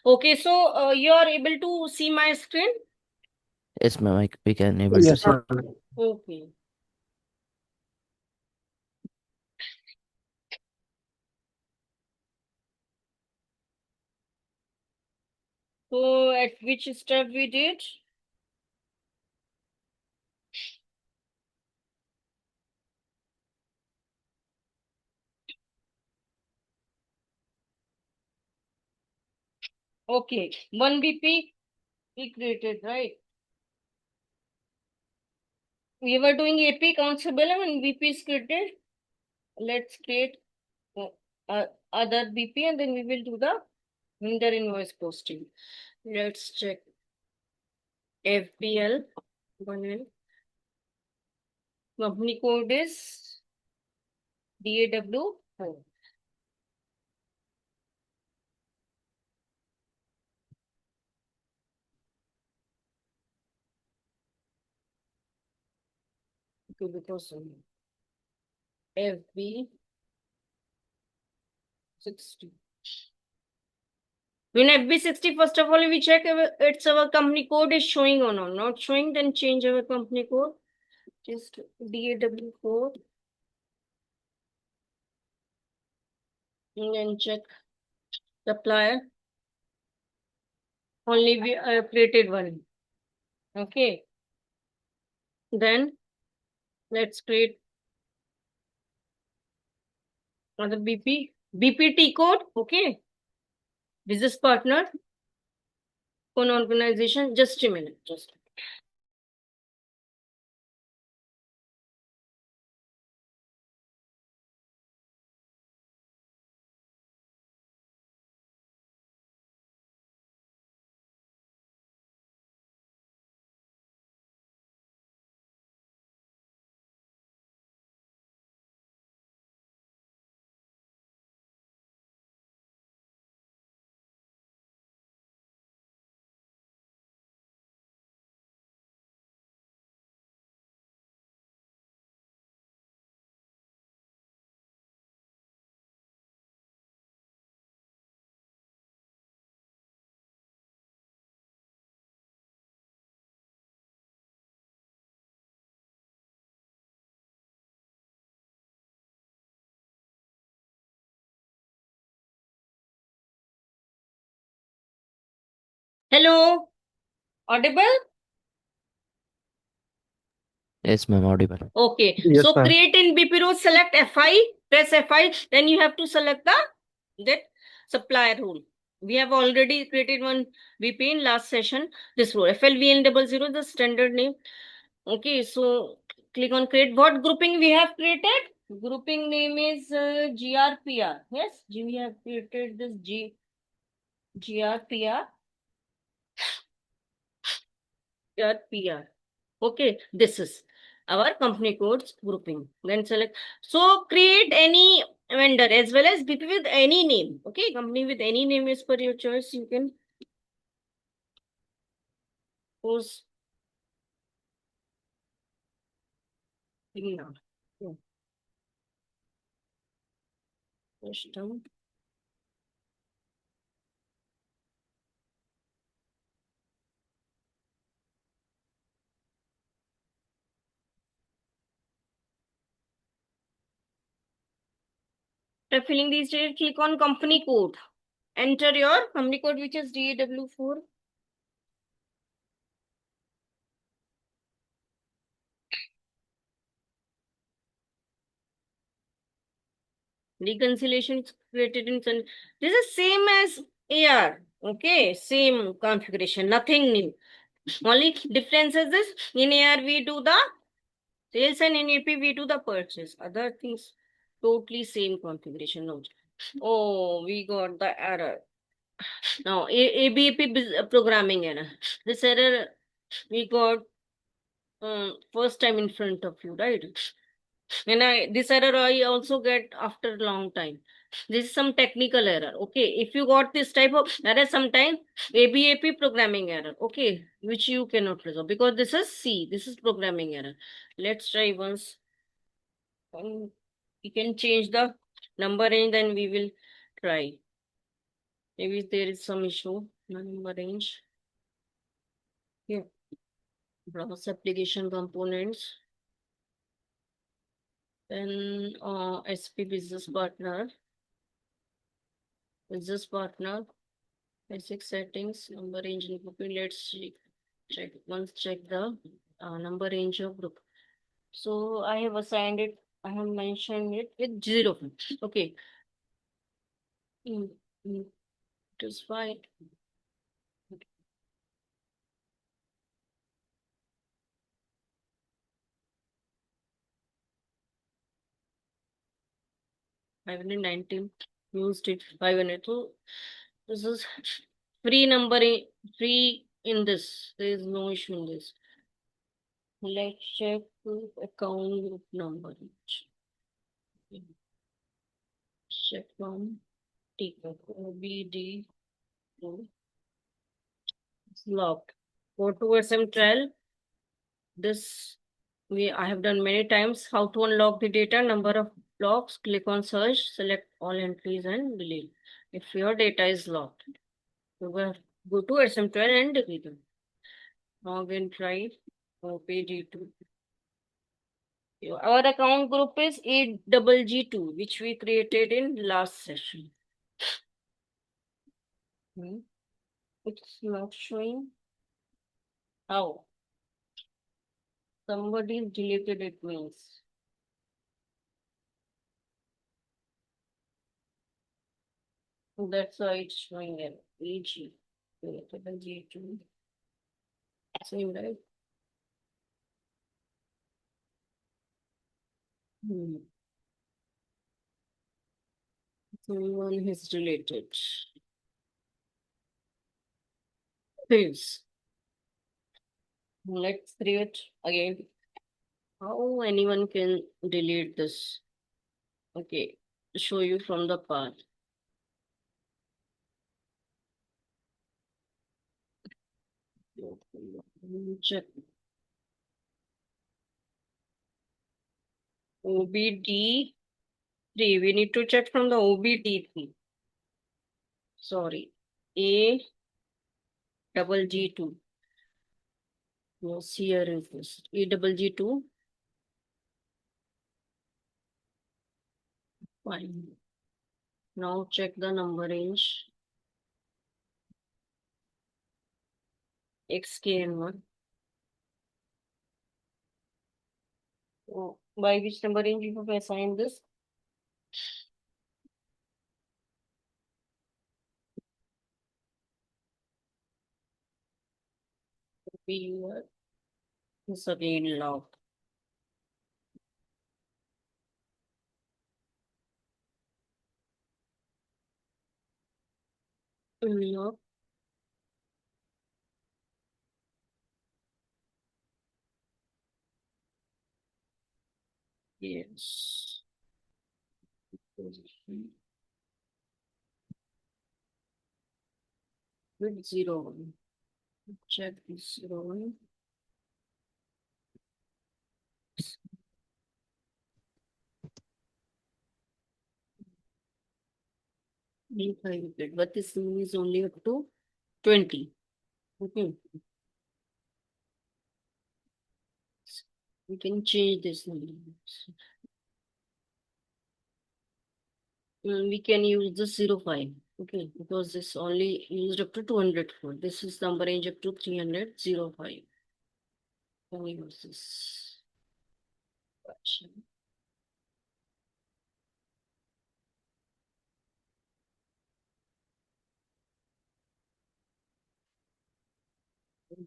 Okay, so you are able to see my screen? Yes, ma'am. We can able to Yes, see. ma'am. Okay. So at which step we did? Okay, 1 BP we created, right? We were doing AP constable and BP is created. Let's create uh, other BP and then we will do the vendor invoice posting. Let's check FBL 1L. Company code is DAW4. Okay, because FB 60. When FB60, first of all, we check if it's our company code is showing or not. Not showing, then change our company code. Just DAW4 and then check supplier. Only we created one. Okay. Then let's create another BP. BPT code. Okay. Business partner. Phone organization. Just a minute. Just. Hello. Audible? Yes, ma'am. Audible. Okay. Yes, So ma'am. create in BP row, select FI, press FI, then you have to select that supplier rule. We have already created one BP in last session. This rule FLVN00 the standard name. Okay, so click on create. What grouping we have created? Grouping name is GRPR. Yes, we have created this GRPR. GRPR. Okay, this is our company codes grouping. Then select. So create any vendor as well as BP with any name. Okay, company with any name is per your choice. You can post now. Yeah, push down. After filling these data, click on company code. Enter your company code, which is DAW4. Reconciliation is created in Sun. This is same as AR. Okay, same configuration, nothing new. Only difference is this: in AR we do the sales and in AP we do the purchase. Other things totally same configuration. No. Oh, we got the error. Now ABAP programming error. This error we got first time in front of you, right? And this error I also get after long time. This is some technical error. Okay, if you got this type of error, sometime ABAP programming error. Okay, which you cannot resolve because this is C. This is programming error. Let's try once. We can change the number and then we will try. Maybe there is some issue. Number range. Here. Browse application components. Then SP business partner. Business partner. Basic settings. Number range and grouping. Let's check. Once check the number range of group. So I have assigned it. I have mentioned it with 0. Okay. Mm, mm, it is fine. 519 used it 500. So this is free numbering, free in this. There is no issue in this. Let's check account group number. Check from T OBD. It's locked. Go to SM trial. This I have done many times. How to unlock the data, number of blocks, click on search, select all entries and delete. If your data is locked, you will go to SM12 and delete them. Log in, try, OPG2. Our account group is 8GG2, which we created in last session. It's not showing. How? Somebody deleted it means. That's why it's showing an AG. G2. Same, right? Someone has deleted. Please. Let's create again. How anyone can delete this? Okay, show you from the path. Check OBD3. We need to check from the OBD3. Sorry, A G2. Yes, here is this A G2. Fine. Now check the number range. XKN1. Oh, by which number range you have assigned this? This again log. Log. Yes. With 0. Check this 0. But this one is only up to 20. Okay. We can change this number. We can use the 05. Okay, because this only used up to 204. This is number range up to 300, 05. Can we use this? Gotcha.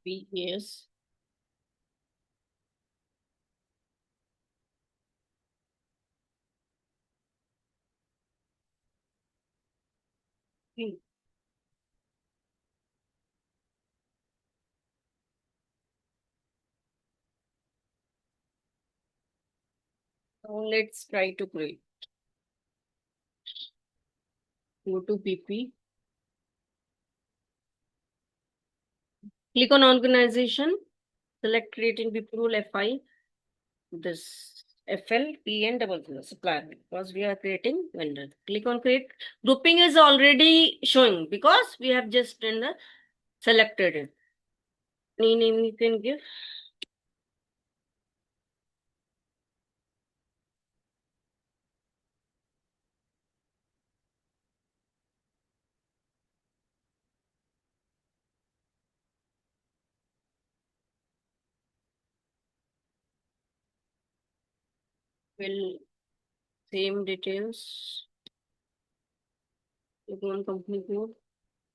Yes. Now let's try to create. Go to PP. Click on organization. Select create in PP rule F5. This FLPN00 supplier because we are creating vendor. Click on create. Grouping is already showing because we have just in the selected it. Any name you can give? Will same details. Click on company code.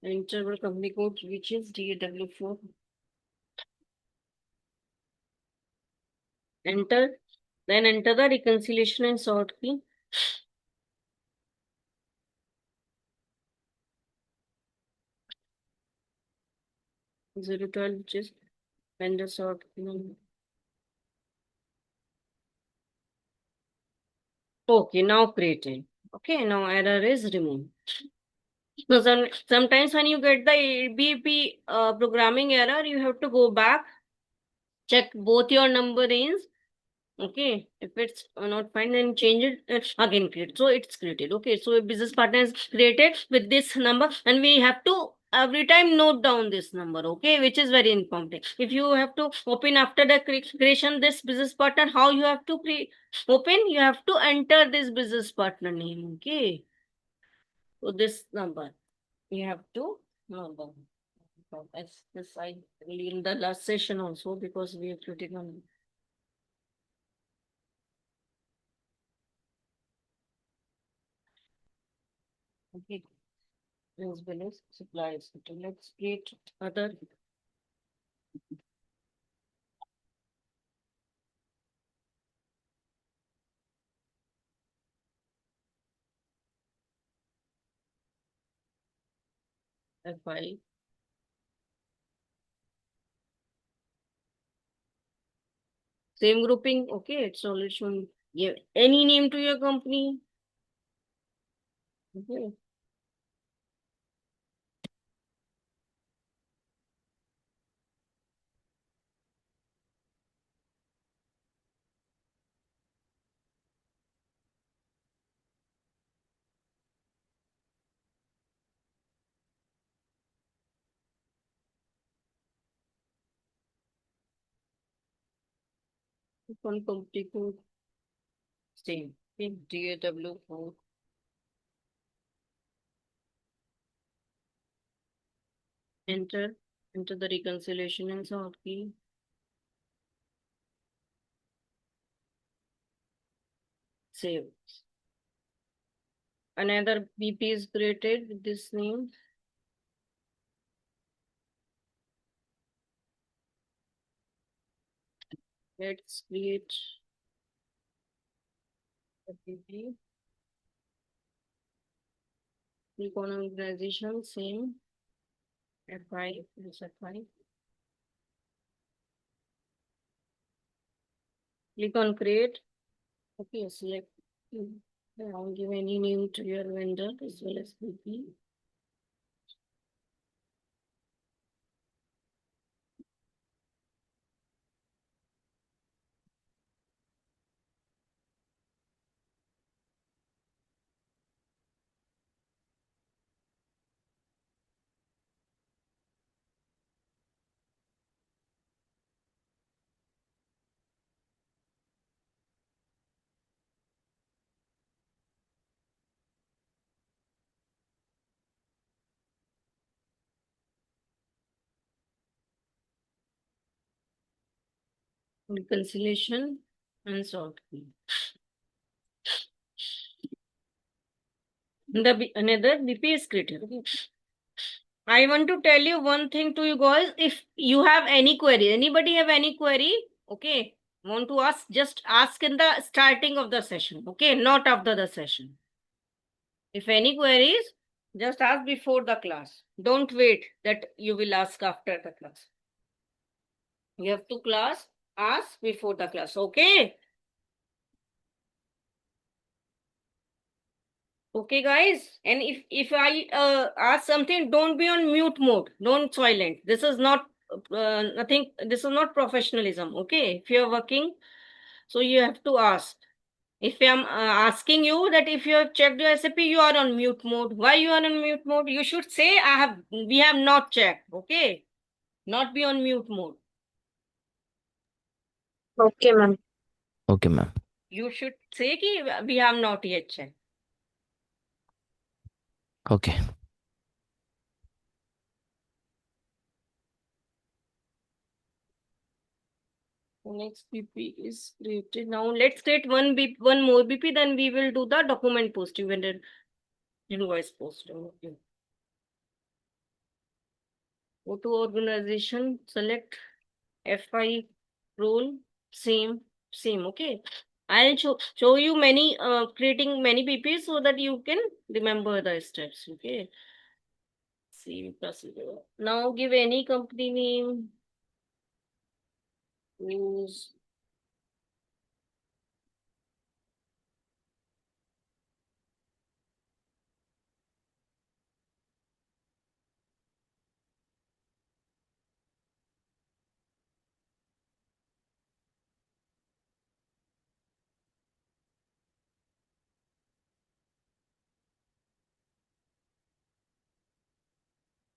Enter the company code which is DAW4. Enter. Then enter the reconciliation and sort key. 012 which is vendor sort key. Okay, now created. Okay, now error is removed. So sometimes when you get the ABP programming error, you have to go back, check both your number range. Okay, if it's not fine, then change it again. Create. So it's created. Okay, so a business partner is created with this number, and we have to every time note down this number. Okay, which is very important. If you have to open after the creation this business partner, how you have to open? You have to enter this business partner name. Okay, so this number you have to note down. As this I in the last session also because we are critical. Okay. As well as supplies. So let's create other. FI. Same grouping. Okay, it's already shown. Give any name to your company. Okay. One company code. Same. Okay. DAW4. Enter. Enter the reconciliation and sort key. Save. Another BP is created with this name. Let's create a BP. Click on organization, same. FI, this FI. Click on create. Okay, select. I'll give any name to your vendor as well as BP. Reconciliation and sort key. Another BP is created. Okay. I want to tell you one thing to you guys. If you have any query, anybody have any query, okay, want to ask, just ask in the starting of the session, okay, not after the session. If any queries, just ask before the class. Don't wait that you will ask after the class. You have to ask before the class, okay? Okay, guys. And if I ask something, don't be on mute mode. Don't silent. This is not nothing. This is not professionalism. Okay. If you're working, so you have to ask. If I'm asking you that if you have checked your SAP, you are on mute mode. Why you are on mute mode? You should say we have not checked. Okay, not be on mute mode. Okay, ma'am. Okay, ma'am. You should say ki we have not yet checked. Okay. Next BP is created. Now let's create one more BP. Then we will do the document posting when the invoice posting. Okay. Go to organization. Select FI role. Same. Okay. I'll show you many creating many BPs so that you can remember the steps. Okay. See procedure. Now give any company name. Use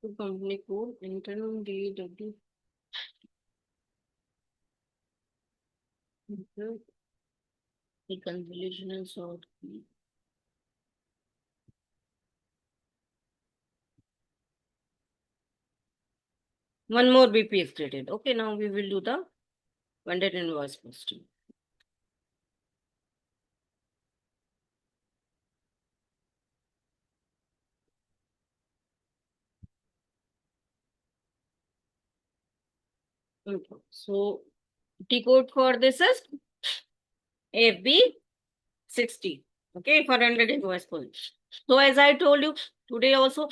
to company code. Enter DW. Enter reconciliation and sort key. One more BP is created. Okay, now we will do the vendor invoice posting. Okay. So T code for this is FB60. Okay, for vendor invoice posting. So as I told you today also,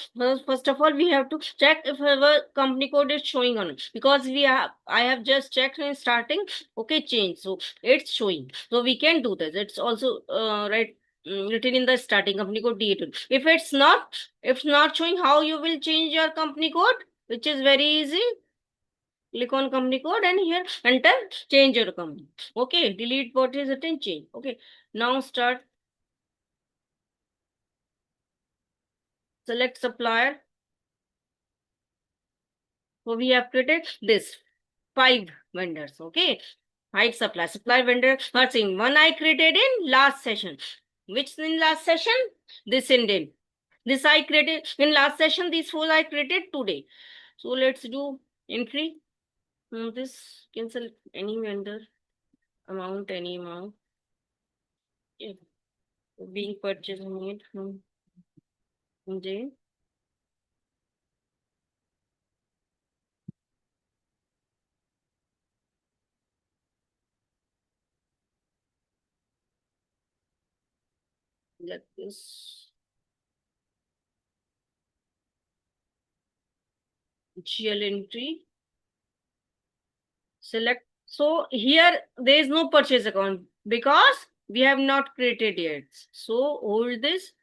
first of all, we have to check if our company code is showing on it because I have just checked in starting. Okay, change. So it's showing. So we can do this. It's also written in the starting company code D8. If it's not showing, how you will change your company code, which is very easy. Click on company code and here enter change your company. Okay, delete what is written, change. Okay, now start. Select supplier. So we have created this 5 vendors. Okay, 5 supply vendor. Not saying one I created in last session. Which in last session? This Indian. This I created in last session. These 4 I created today. So let's do entry. This cancel any vendor amount, any amount. Yeah. Being purchased made from J. Let this GL entry. Select. So here there is no purchase account because we have not created yet. So hold this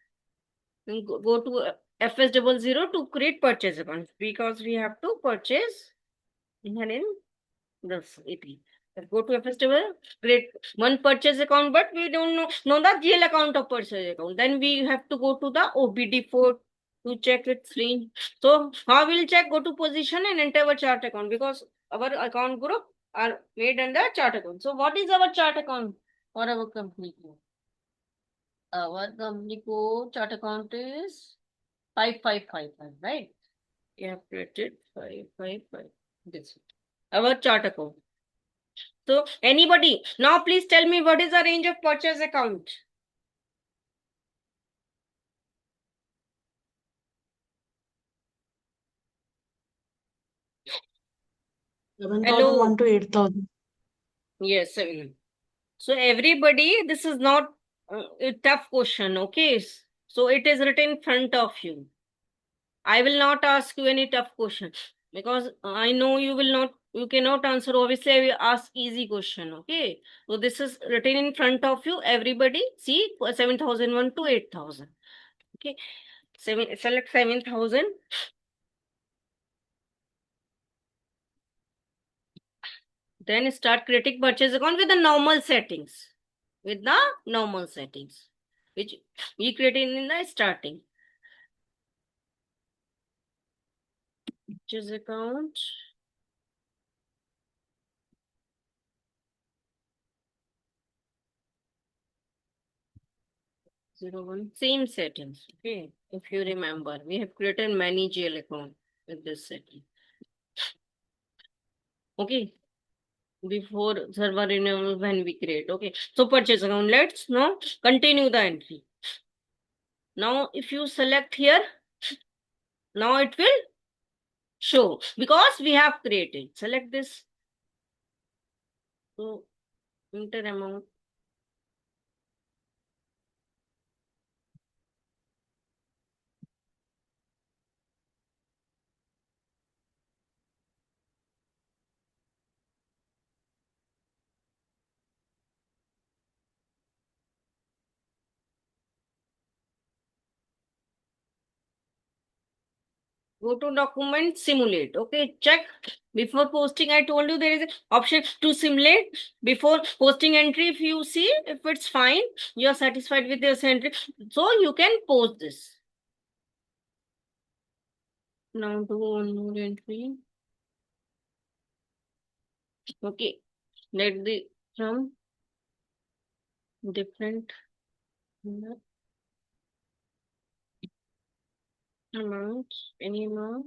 and go to FS00 to create purchase account because we have to purchase here in this AP. Let's go to FS00, create one purchase account, but we don't know the GL account of purchase account. Then we have to go to the OBD4 to check its range. So how we'll check? Go to position and enter our chart account because our account group are made under chart account. So what is our chart account for our company code? Our company code chart account is 5555, right? We have created 555. This our chart account. So anybody now please tell me what is the range of purchase account? Hello. 7,001 to 8,000. Yes, 7. So everybody, this is not a tough question, okay? So it is written in front of you. I will not ask you any tough questions because I know you cannot answer. Obviously, I will ask easy question, okay? So this is written in front of you. Everybody, see 7,001 to 8,000. Okay, select 7,000. Then start creating purchase account with the normal settings. with the normal settings, which we created in the starting. Purchase account. Zero one. Same settings. Okay. If you remember, we have created many GL account with this setting. Okay. Before server renewal when we create. Okay. So purchase account. Let's now continue the entry. Now if you select here, now it will show because we have created. Select this. So enter amount. Go to document, simulate. Okay, check. Before posting, I told you there is an option to simulate. Before posting entry, if you see if it's fine, you are satisfied with this entry, so you can post this. Now do one more entry. Okay, let the from different amount, any amount.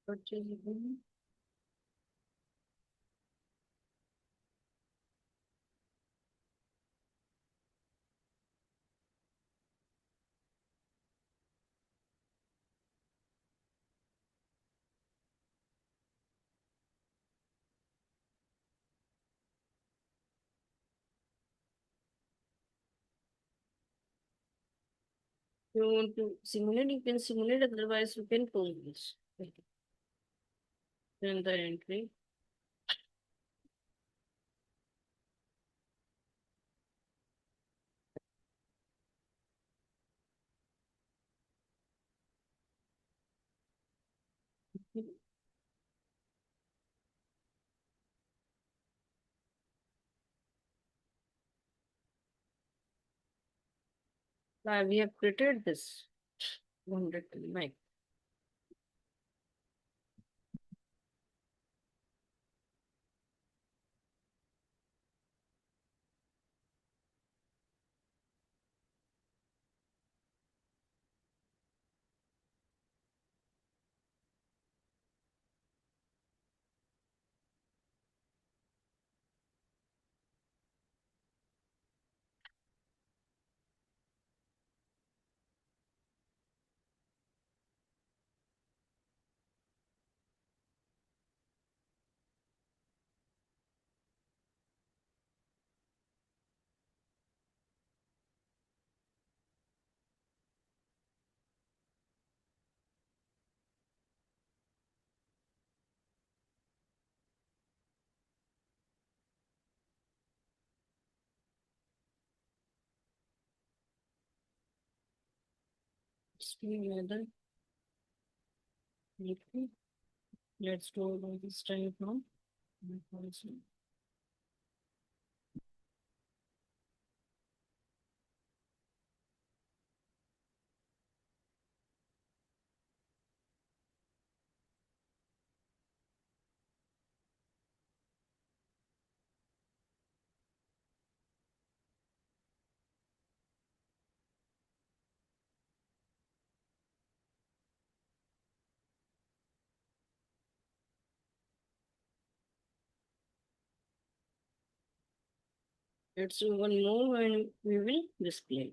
Purchase. You want to simulate, you can simulate, otherwise you can post this. Okay. Then the entry. We have created this 100 mic. Another. Let's do this time now. Let's do one more and we will display.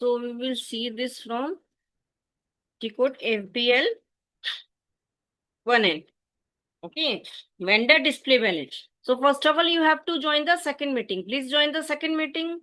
So we will see this from T-code FBL 1N. Okay, vendor display balance. So first of all, you have to join the second meeting. Please join the second meeting.